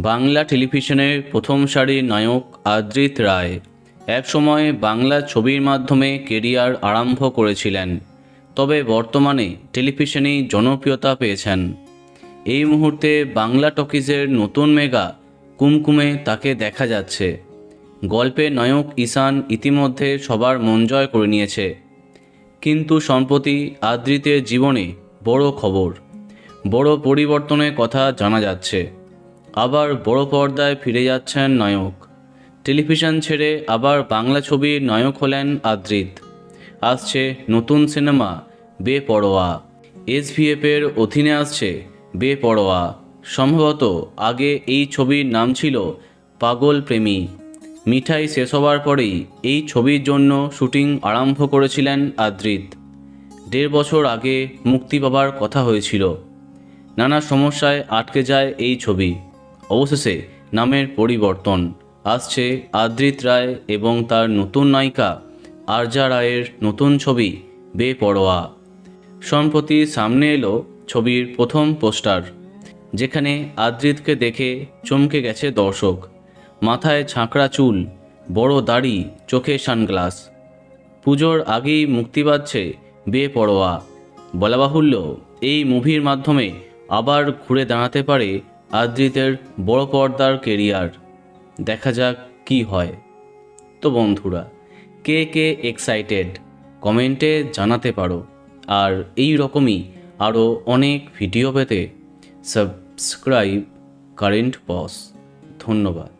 বাংলা টেলিভিশনের প্রথম সারির নায়ক আদ্রিত রায় একসময় বাংলা ছবির মাধ্যমে কেরিয়ার আরম্ভ করেছিলেন, তবে বর্তমানে টেলিভিশনেই জনপ্রিয়তা পেয়েছেন। এই মুহূর্তে বাংলা টকিজের নতুন মেগা কুমকুমে তাকে দেখা যাচ্ছে। গল্পের নায়ক ঈশান ইতিমধ্যে সবার মন জয় করে নিয়েছে, কিন্তু সম্প্রতি আদ্রিতের জীবনে বড় খবর, বড় পরিবর্তনের কথা জানা যাচ্ছে। আবার বড় পর্দায় ফিরে যাচ্ছেন নায়ক। টেলিভিশন ছেড়ে আবার বাংলা ছবির নায়ক হলেন আদ্রিত। আসছে নতুন সিনেমা বেপরোয়া। এসভিএফের অধীনে আসছে বেপরোয়া। সম্ভবত আগে এই ছবির নাম ছিল পাগল প্রেমী। মিঠাই শেষ হওয়ার পরেই এই ছবির জন্য শুটিং আরম্ভ করেছিলেন আদ্রিত। 1.5 বছর আগে মুক্তি পাবার কথা হয়েছিল। নানা সমস্যায় আটকে যায় এই ছবি। অবশেষে নামের পরিবর্তন। আসছে আদ্রিত রায় এবং তার নতুন নায়িকা আরজা রায়ের নতুন ছবি বেপরোয়া। সম্প্রতি সামনে এলো ছবির প্রথম পোস্টার, যেখানে আদ্রিতকে দেখে চমকে গেছে দর্শক। মাথায় ঝাঁকড়া চুল, বড় দাড়ি, চোখে সানগ্লাস। পুজোর আগেই মুক্তি পাচ্ছে বেপরোয়া। বলা বাহুল্য, এই মুভির মাধ্যমে আবার ঘুরে দাঁড়াতে পারে আদ্রিতের বড় পর্দার কেরিয়ার। দেখা যাক কি হয়। তো বন্ধুরা, কে কে এক্সাইটেড কমেন্টে জানাতে পারো। আর এই রকমই আরও অনেক ভিডিও পেতে সাবস্ক্রাইব কারেন্ট বস। ধন্যবাদ।